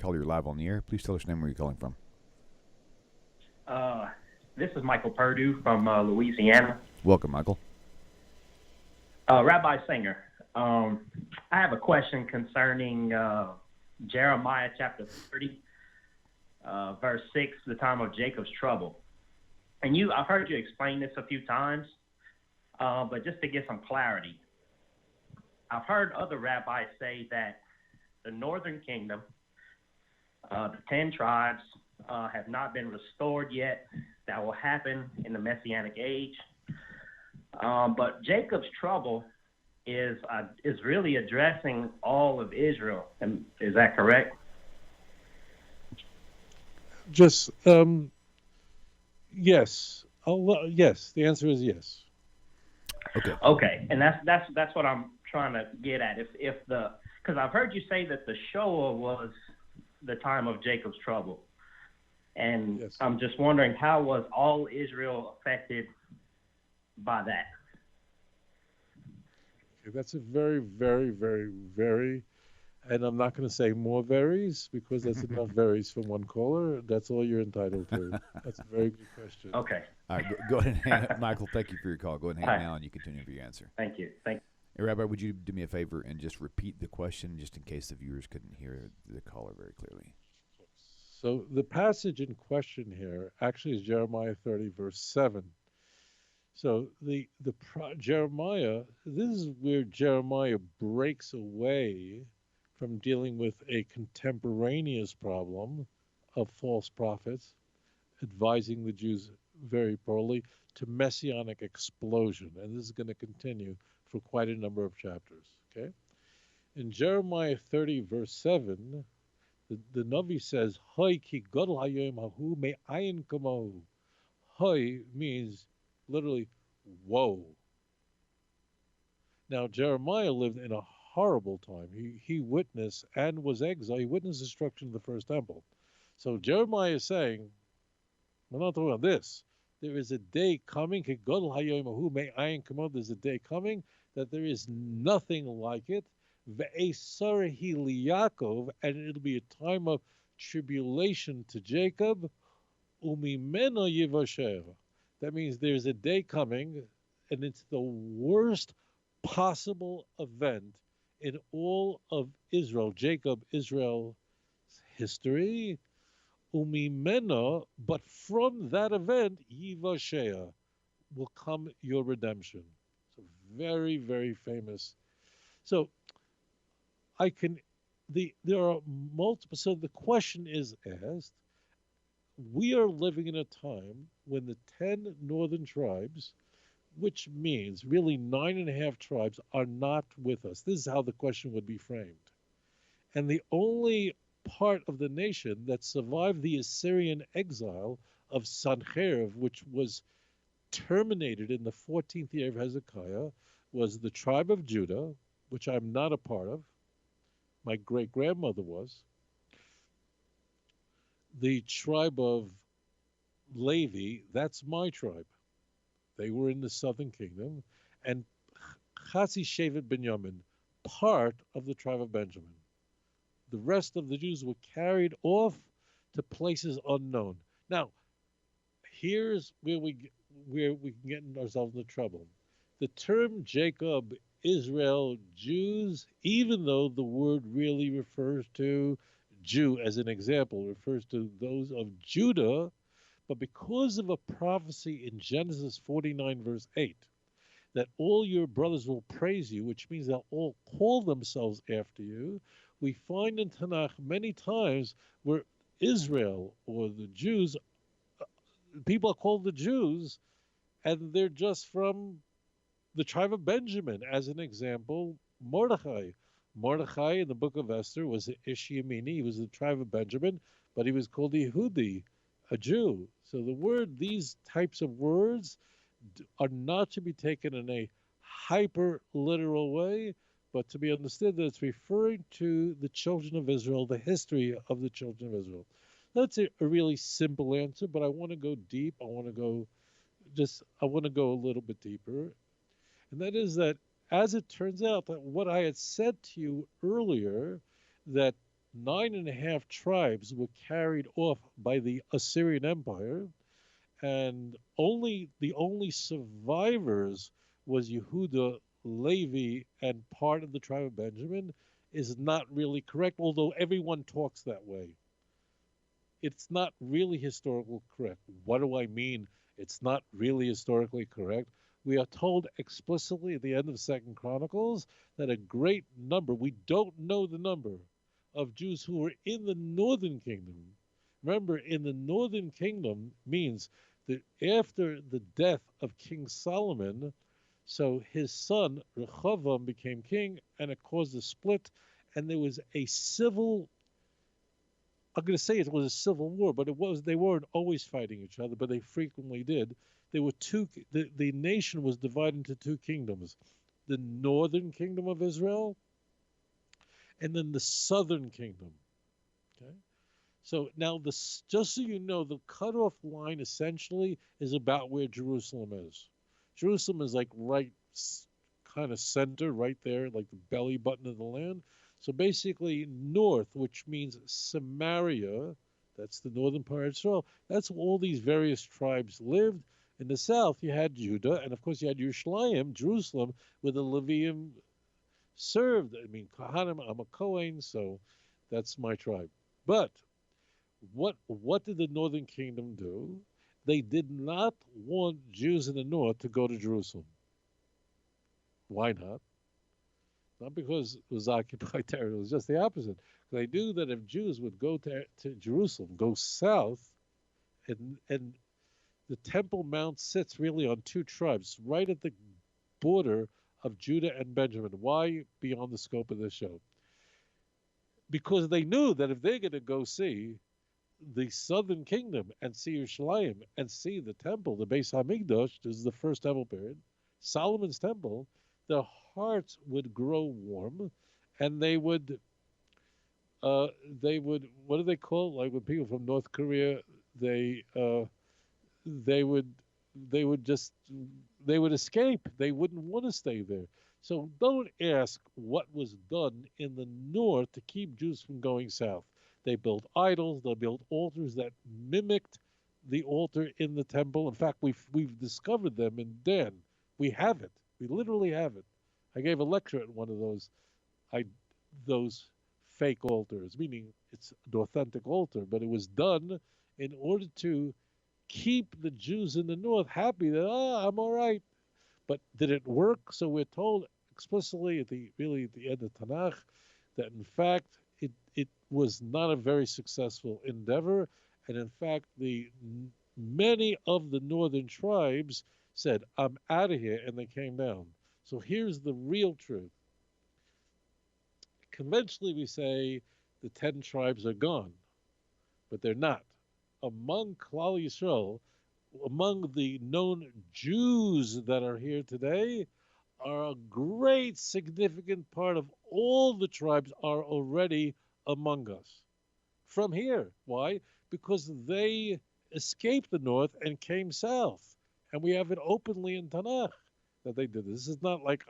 caller. You're live on the air. Please tell us your name, where you're calling from. This is Michael Purdue from Louisiana. Welcome, Michael. Rabbi Singer, I have a question concerning Jeremiah chapter 30, verse 6, the time of Jacob's trouble. And I've heard you explain this a few times, but just to get some clarity, I've heard other rabbis say that the northern kingdom, the 10 tribes, have not been restored yet. That will happen in the Messianic age. But Jacob's trouble is really addressing all of Israel. Is that correct? Just yes. Yes. The answer is yes. Okay, and that's what I'm trying to get at. Because I've heard you say that the Shoah was the time of Jacob's trouble. And yes. I'm just wondering, how was all Israel affected by that? Okay, that's a very, very, very, very, and I'm not going to say more varies because that's enough varies from one caller. That's all you're entitled to. That's a very good question. Okay. All right, go ahead and hang up. Michael, thank you for your call. Go ahead and hang now, and you continue with your answer. Thank you. Hey, Rabbi, would you do me a favor and just repeat the question, just in case the viewers couldn't hear the caller very clearly? So the passage in question here actually is Jeremiah 30, verse 7. So Jeremiah, this is where Jeremiah breaks away from dealing with a contemporaneous problem of false prophets, advising the Jews very poorly, to messianic explosion. And this is going to continue for quite a number of chapters. Okay? In Jeremiah 30, verse 7, the Navi says, Hoi ki gadol hayom hahu me'ayin kamahu. Hoi means literally, whoa. Now, Jeremiah lived in a horrible time. He witnessed and was exiled. He witnessed the destruction of the first temple. So Jeremiah is saying, we're not talking about this. There is a day coming, ki gadol hayom hahu me'ayin kamahu. There's a day coming that there is nothing like it. Ve'esarahi liYaakov, and it'll be a time of tribulation to Jacob. Umimeno yivasher. That means there's a day coming, and it's the worst possible event in all of Israel, Israel's history. Umimeno, but from that event, yivasher, will come your redemption. So very, very famous. So there are multiple, so the question is asked, we are living in a time when the 10 northern tribes, which means really 9.5 tribes, are not with us. This is how the question would be framed. And the only part of the nation that survived the Assyrian exile of Sancherib, which was terminated in the 14th year of Hezekiah, was the tribe of Judah, which I'm not a part of. My great-grandmother was. The tribe of Levi, that's my tribe. They were in the southern kingdom. And Chatzi Shevet Binyamin, part of the tribe of Benjamin. The rest of the Jews were carried off to places unknown. Now, here's where we can get ourselves into trouble. The term Jacob, Israel, Jews, even though the word really refers to Jew as an example, refers to those of Judah, but because of a prophecy in Genesis 49, verse 8, that all your brothers will praise you, which means they'll all call themselves after you, we find in Tanakh many times where Israel or the Jews, people are called the Jews, and they're just from the tribe of Benjamin. As an example, Mordechai. Mordechai in the book of Esther was an Ish Yemini. He was the tribe of Benjamin, but he was called Yehudi, a Jew. So these types of words are not to be taken in a hyper literal way, but to be understood that it's referring to the children of Israel, the history of the children of Israel. That's a really simple answer, but I want to go deep. I want to go a little bit deeper. And that is that, as it turns out, that what I had said to you earlier, that 9.5 tribes were carried off by the Assyrian Empire, and the only survivors was Yehuda, Levi, and part of the tribe of Benjamin is not really correct, although everyone talks that way. It's not really historically correct. What do I mean? It's not really historically correct. We are told explicitly at the end of Second Chronicles that a great number, we don't know the number, of Jews who were in the northern kingdom. Remember, in the northern kingdom means that after the death of King Solomon, so his son Rehoboam became king, and it caused a split, and there was a civil. I'm going to say it was a civil war, but they weren't always fighting each other, but they frequently did. There were the nation was divided into two kingdoms, the northern kingdom of Israel and then the southern kingdom. Okay, so now just so you know, the cutoff line essentially is about where Jerusalem is. Jerusalem is like right kind of center, right there, like the belly button of the land. So basically, north, which means Samaria, that's the northern part of Israel, that's where all these various tribes lived. In the south, you had Judah, and of course, you had Yerushalayim, Jerusalem, where the Levium served. I mean, Kohanim, I'm a Kohen, so that's my tribe. But what did the northern kingdom do? They did not want Jews in the north to go to Jerusalem. Why not? Not because it was occupied territory, it was just the opposite. They knew that if Jews would go to Jerusalem, go south, and the Temple Mount sits really on two tribes, right at the border of Judah and Benjamin. Why beyond the scope of this show? Because they knew that if they're going to go see the southern kingdom and see Yerushalayim and see the temple, the Beis Hamikdash, this is the first temple period, Solomon's temple, their hearts would grow warm, and they would what do they call it? Like when people from North Korea they would escape. They wouldn't want to stay there. So don't ask what was done in the north to keep Jews from going south. They built idols. They built altars that mimicked the altar in the temple. In fact, we've discovered them in Dan. We have it. We literally have it. I gave a lecture at one of those fake altars, meaning it's an authentic altar, but it was done in order to keep the Jews in the north happy that I'm all right. But did it work? So we're told explicitly at the end of Tanakh that in fact it was not a very successful endeavor, and in fact many of the northern tribes said, "I'm out of here," and they came down. So here's the real truth. Conventionally, we say the 10 tribes are gone, but they're not. Among Klal Yisrael, among the known Jews that are here today, are a great significant part of all the tribes are already among us. From here. Why? Because they escaped the north and came south. And we have it openly in Tanakh that they did this. This is not like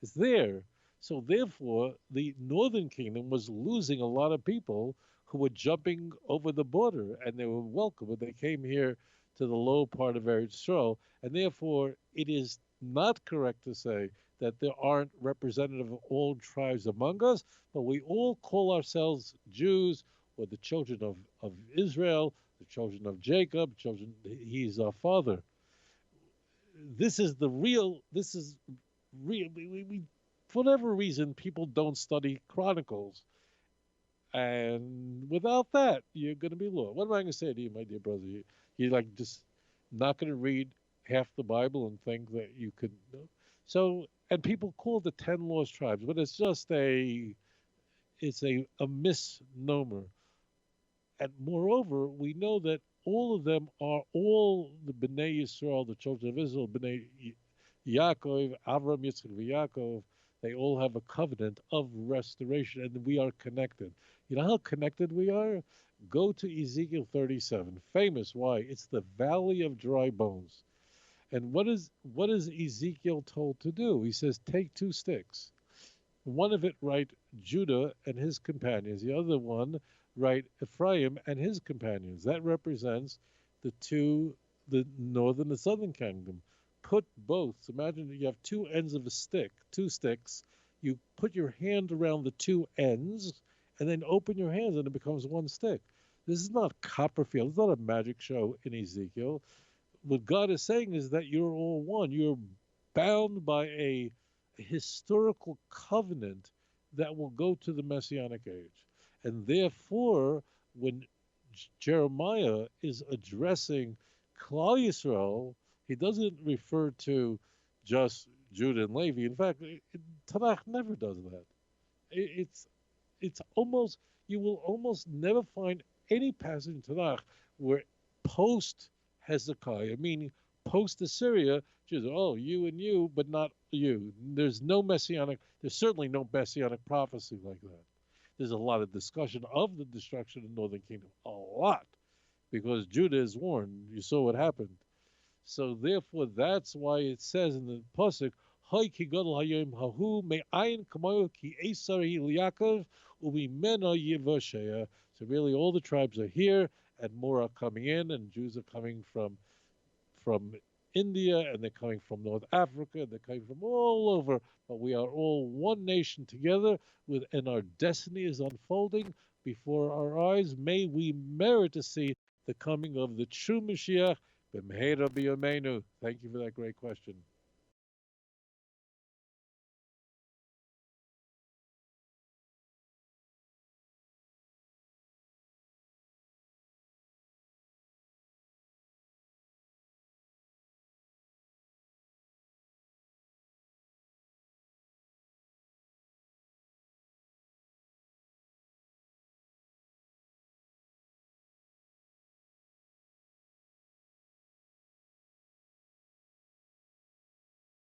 it's there. So therefore, the northern kingdom was losing a lot of people who were jumping over the border, and they were welcome, but they came here to the low part of Eretz Yisrael, and therefore it is not correct to say that there aren't representative of all tribes among us, but we all call ourselves Jews, or the children of Israel, the children of Jacob, he's our father. This is real, for whatever reason, people don't study Chronicles. And without that, you're going to be lost. What am I going to say to you, my dear brother? You're like just not going to read half the Bible and think that you could. So, and people call the 10 lost tribes, but it's just a misnomer. And moreover, we know that all of them are all the Bnei Yisrael, the children of Israel, Bnei Yaakov, Avram, Yitzchak, Yaakov. They all have a covenant of restoration, and we are connected. You know how connected we are? Go to Ezekiel 37. Famous. Why? It's the valley of dry bones. And what is Ezekiel told to do? He says, take 2 sticks. One of it write Judah and his companions. The other one write Ephraim and his companions. That represents the northern and southern kingdom. Put both. Imagine you have two ends of a stick, two sticks. You put your hand around the two ends and then open your hands and it becomes one stick. This is not Copperfield. It's not a magic show in Ezekiel. What God is saying is that you're all one. You're bound by a historical covenant that will go to the Messianic age. And therefore, when Jeremiah is addressing Klal Yisrael, he doesn't refer to just Judah and Levi. In fact, Tanakh never does that. It's almost, you will almost never find any passage in Tanakh where post Hezekiah, meaning post Assyria, just, oh, you and you, but not you. There's certainly no messianic prophecy like that. There's a lot of discussion of the destruction of the northern kingdom, a lot, because Judah is warned. You saw what happened. So therefore, that's why it says in the pasuk, "Hay ki gadol hayom hahu me'ayin kamoyu ki esar hi liYaakov u'mimena yivashea." So really, all the tribes are here, and more are coming in, and Jews are coming from India, and they're coming from North Africa, and they're coming from all over. But we are all one nation together, and our destiny is unfolding before our eyes. May we merit to see the coming of the true Mashiach. B'mheira b'yameinu. Thank you for that great question.